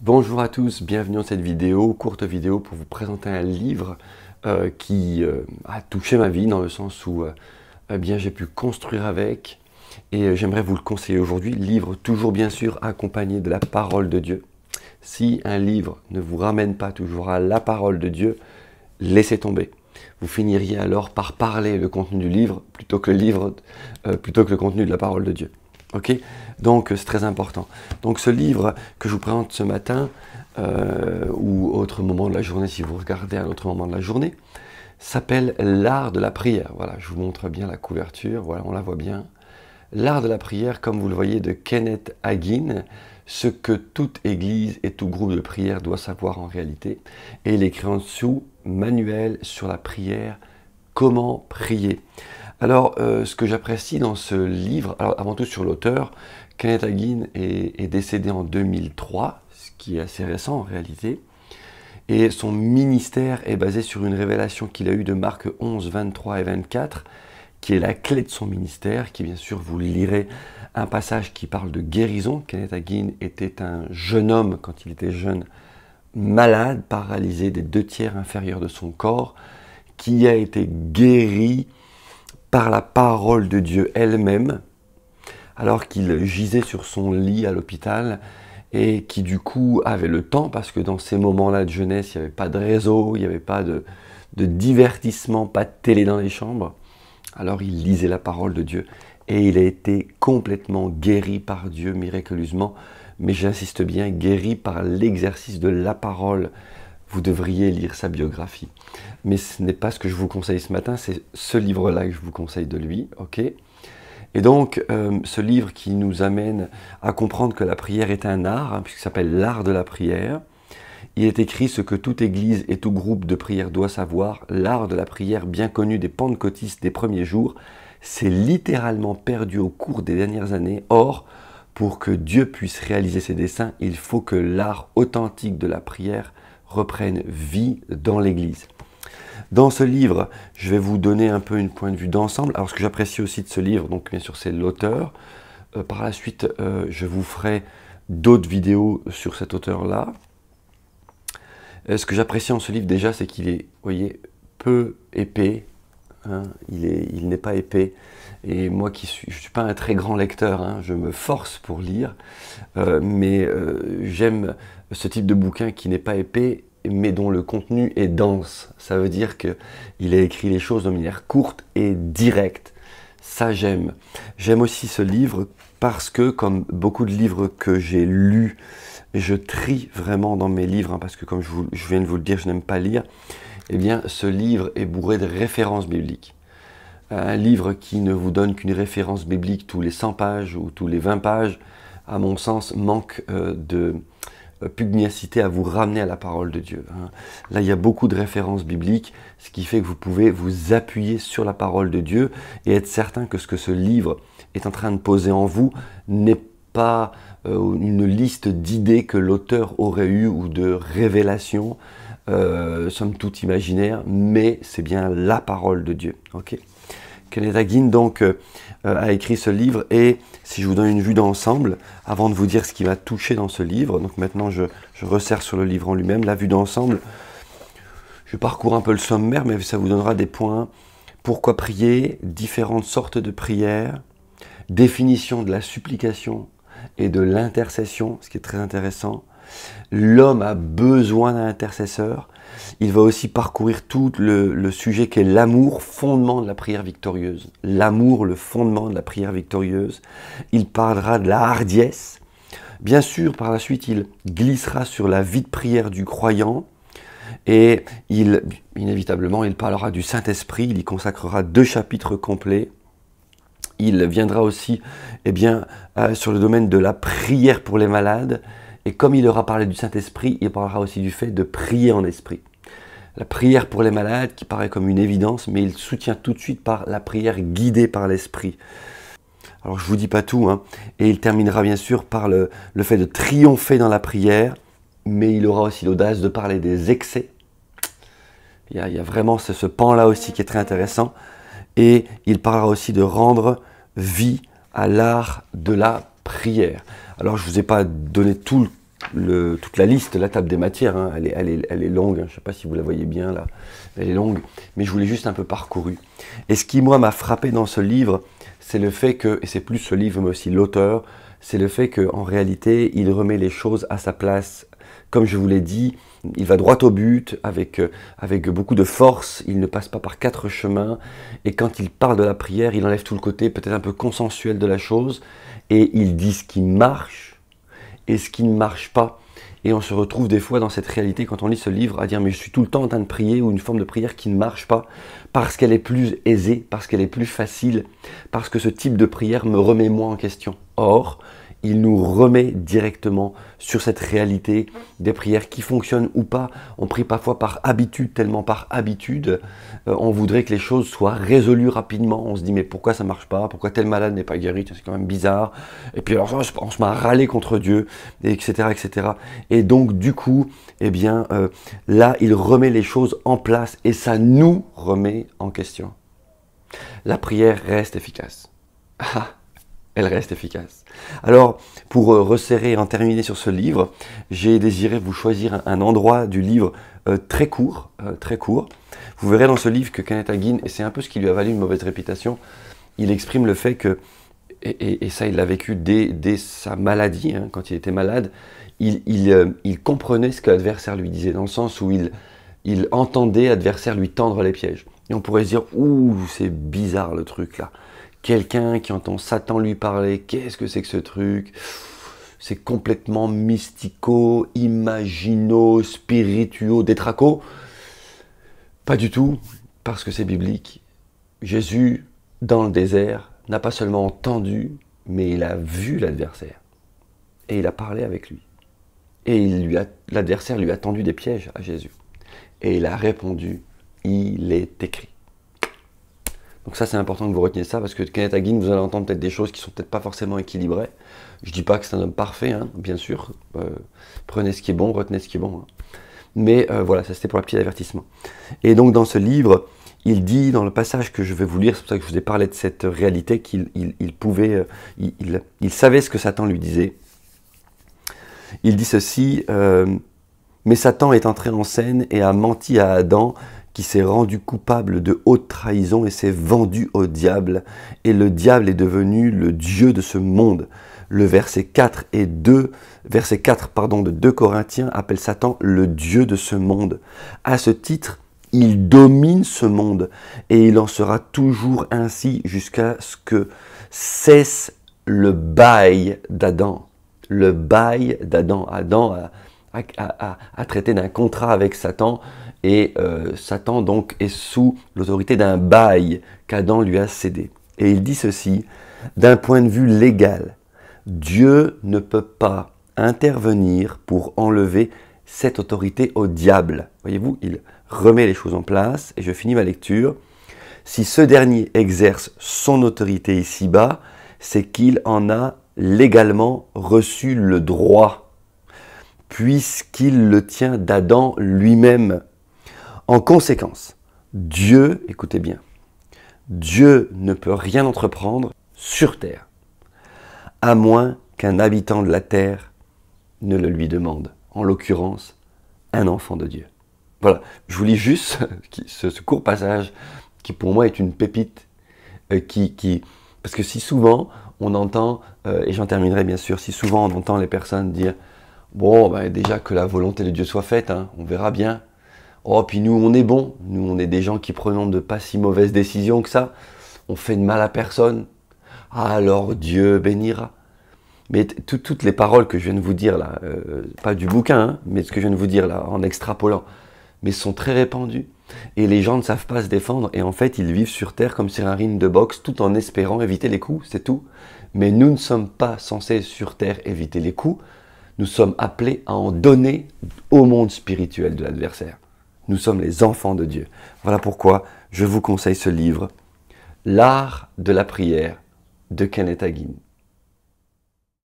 Bonjour à tous, bienvenue dans cette vidéo, courte vidéo pour vous présenter un livre qui a touché ma vie dans le sens où eh bien, j'ai pu construire avec et j'aimerais vous le conseiller aujourd'hui. Livre toujours bien sûr accompagné de la parole de Dieu. Si un livre ne vous ramène pas toujours à la parole de Dieu, laissez tomber. Vous finiriez alors par parler le contenu du livre plutôt que le contenu de la parole de Dieu. Ok, donc c'est très important. Donc ce livre que je vous présente ce matin, ou autre moment de la journée, si vous regardez à un autre moment de la journée, s'appelle L'art de la prière. Voilà, je vous montre bien la couverture, voilà, on la voit bien. L'art de la prière, comme vous le voyez, de Kenneth Hagin, ce que toute église et tout groupe de prière doit savoir en réalité. Et il écrit en dessous, manuel sur la prière, comment prier. Alors, ce que j'apprécie dans ce livre, alors avant tout sur l'auteur, Kenneth Hagin est décédé en 2003, ce qui est assez récent en réalité, et son ministère est basé sur une révélation qu'il a eue de Marc 11, 23 et 24, qui est la clé de son ministère, qui bien sûr, vous lirez un passage qui parle de guérison. Kenneth Hagin était un jeune homme, quand il était jeune, malade, paralysé des 2/3 inférieurs de son corps, qui a été guéri par la parole de Dieu elle-même, alors qu'il gisait sur son lit à l'hôpital et qui du coup avait le temps, parce que dans ces moments-là de jeunesse, il n'y avait pas de réseau, il n'y avait pas de divertissement, pas de télé dans les chambres. Alors il lisait la parole de Dieu et il a été complètement guéri par Dieu miraculeusement, mais j'insiste bien, guéri par l'exercice de la parole. Vous devriez lire sa biographie. Mais ce n'est pas ce que je vous conseille ce matin, c'est ce livre-là que je vous conseille de lui, ok? Et donc, ce livre qui nous amène à comprendre que la prière est un art, hein, puisqu'il s'appelle l'art de la prière. Il est écrit ce que toute église et tout groupe de prière doit savoir, l'art de la prière bien connu des pentecôtistes des premiers jours, s'est littéralement perdu au cours des dernières années. Or, pour que Dieu puisse réaliser ses desseins, il faut que l'art authentique de la prière reprenne vie dans l'Église. Dans ce livre, je vais vous donner un peu une point de vue d'ensemble. Alors ce que j'apprécie aussi de ce livre, donc bien sûr c'est l'auteur. Par la suite, je vous ferai d'autres vidéos sur cet auteur-là. Ce que j'apprécie en ce livre déjà, c'est qu'il est, vous voyez, peu épais. Hein, il n'est pas épais. Et moi je ne suis pas un très grand lecteur, hein, je me force pour lire, mais j'aime ce type de bouquin qui n'est pas épais, mais dont le contenu est dense. Ça veut dire qu'il a écrit les choses de manière courte et directe. Ça, j'aime. J'aime aussi ce livre parce que, comme beaucoup de livres que j'ai lus, je trie vraiment dans mes livres, hein, parce que comme je viens de vous le dire, je n'aime pas lire. Eh bien, ce livre est bourré de références bibliques. Un livre qui ne vous donne qu'une référence biblique tous les 100 pages ou tous les 20 pages, à mon sens, manque de pugnacité à vous ramener à la parole de Dieu. Là, il y a beaucoup de références bibliques, ce qui fait que vous pouvez vous appuyer sur la parole de Dieu et être certain que ce que ce livre est en train de poser en vous n'est pas une liste d'idées que l'auteur aurait eues ou de révélations, somme toute imaginaire, mais c'est bien la parole de Dieu. Okay. Kenneth Hagin donc a écrit ce livre, et si je vous donne une vue d'ensemble, avant de vous dire ce qui m'a touché dans ce livre, donc maintenant je resserre sur le livre en lui-même, la vue d'ensemble, je parcours un peu le sommaire, mais ça vous donnera des points. Pourquoi prier, différentes sortes de prières, définition de la supplication et de l'intercession, ce qui est très intéressant. L'homme a besoin d'un intercesseur. Il va aussi parcourir tout le sujet qu'est l'amour, fondement de la prière victorieuse. L'amour, le fondement de la prière victorieuse. Il parlera de la hardiesse. Bien sûr, par la suite, il glissera sur la vie de prière du croyant. Et inévitablement, il parlera du Saint-Esprit. Il y consacrera 2 chapitres complets. Il viendra aussi sur le domaine de la prière pour les malades. Et comme il aura parlé du Saint-Esprit, il parlera aussi du fait de prier en esprit. La prière pour les malades qui paraît comme une évidence, mais il soutient tout de suite par la prière guidée par l'Esprit. Alors je ne vous dis pas tout, hein. Et il terminera bien sûr par le fait de triompher dans la prière, mais il aura aussi l'audace de parler des excès. Il y a vraiment ce pan-là aussi qui est très intéressant. Et il parlera aussi de rendre vie à l'art de la prière. Alors je ne vous ai pas donné tout toute la liste, la table des matières, hein, elle est longue, hein, je ne sais pas si vous la voyez bien là, elle est longue, mais je vous l'ai juste un peu parcouru. Et ce qui, moi, m'a frappé dans ce livre, c'est le fait que, et c'est plus ce livre, mais aussi l'auteur, c'est le fait qu'en réalité, il remet les choses à sa place. Comme je vous l'ai dit, il va droit au but, avec beaucoup de force, il ne passe pas par 4 chemins, et quand il parle de la prière, il enlève tout le côté peut-être un peu consensuel de la chose, et il dit ce qui marche, et ce qui ne marche pas. Et on se retrouve des fois dans cette réalité, quand on lit ce livre, à dire « mais je suis tout le temps en train de prier » ou une forme de prière qui ne marche pas, parce qu'elle est plus aisée, parce qu'elle est plus facile, parce que ce type de prière me remet moi en question. Or, il nous remet directement sur cette réalité des prières qui fonctionnent ou pas. On prie parfois par habitude, tellement par habitude, on voudrait que les choses soient résolues rapidement. On se dit mais pourquoi ça ne marche pas? Pourquoi tel malade n'est pas guéri? C'est quand même bizarre. Et puis alors on se met à râler contre Dieu, etc., etc. Et donc du coup, eh bien, là, il remet les choses en place et ça nous remet en question. La prière reste efficace. Elle reste efficace. Alors, pour resserrer et en terminer sur ce livre, j'ai désiré vous choisir un endroit du livre très court, très court. Vous verrez dans ce livre que Kenneth Hagin, et c'est un peu ce qui lui a valu une mauvaise réputation, il exprime le fait que, et ça il l'a vécu dès sa maladie, hein, quand il était malade, il comprenait ce que l'adversaire lui disait, dans le sens où il entendait l'adversaire lui tendre les pièges. Et on pourrait se dire, ouh, c'est bizarre le truc là. Quelqu'un qui entend Satan lui parler, qu'est-ce que c'est que ce truc? C'est complètement mystico, imagino, spirituo, détraco. Pas du tout, parce que c'est biblique. Jésus, dans le désert, n'a pas seulement entendu, mais il a vu l'adversaire. Et il a parlé avec lui. Et l'adversaire lui a tendu des pièges à Jésus. Et il a répondu, il est écrit. Donc ça, c'est important que vous reteniez ça, parce que Kenneth Hagin, vous allez entendre peut-être des choses qui ne sont peut-être pas forcément équilibrées. Je ne dis pas que c'est un homme parfait, hein, bien sûr. Prenez ce qui est bon, retenez ce qui est bon. Hein. Mais voilà, ça c'était pour le petit avertissement. Et donc dans ce livre, il dit, dans le passage que je vais vous lire, c'est pour ça que je vous ai parlé de cette réalité, qu'il savait ce que Satan lui disait. Il dit ceci, mais Satan est entré en scène et a menti à Adam, qui s'est rendu coupable de haute trahison et s'est vendu au diable. Et le diable est devenu le Dieu de ce monde. Le verset 4 de 2 Corinthiens appelle Satan le Dieu de ce monde. À ce titre, il domine ce monde et il en sera toujours ainsi jusqu'à ce que cesse le bail d'Adam. Le bail d'Adam. Adam a traité d'un contrat avec Satan et Satan donc est sous l'autorité d'un bail qu'Adam lui a cédé. Et il dit ceci, d'un point de vue légal, Dieu ne peut pas intervenir pour enlever cette autorité au diable. Voyez-vous, il remet les choses en place et je finis ma lecture. Si ce dernier exerce son autorité ici-bas, c'est qu'il en a légalement reçu le droit, puisqu'il le tient d'Adam lui-même. En conséquence, Dieu, écoutez bien, Dieu ne peut rien entreprendre sur terre, à moins qu'un habitant de la terre ne le lui demande, en l'occurrence, un enfant de Dieu. Voilà, je vous lis juste ce court passage qui pour moi est une pépite, parce que si souvent on entend, et j'en terminerai bien sûr, si souvent on entend les personnes dire « Bon, ben déjà que la volonté de Dieu soit faite, hein, on verra bien. Oh, puis nous on est bons, nous on est des gens qui prenons de pas si mauvaises décisions que ça, on fait de mal à personne, alors Dieu bénira. » Mais toutes les paroles que je viens de vous dire là, pas du bouquin, hein, mais ce que je viens de vous dire là, en extrapolant, mais sont très répandues. Et les gens ne savent pas se défendre, et en fait ils vivent sur terre comme sur un ring de boxe, tout en espérant éviter les coups, c'est tout. Mais nous ne sommes pas censés sur terre éviter les coups, nous sommes appelés à en donner au monde spirituel de l'adversaire. Nous sommes les enfants de Dieu. Voilà pourquoi je vous conseille ce livre, L'art de la prière de Kenneth Hagin.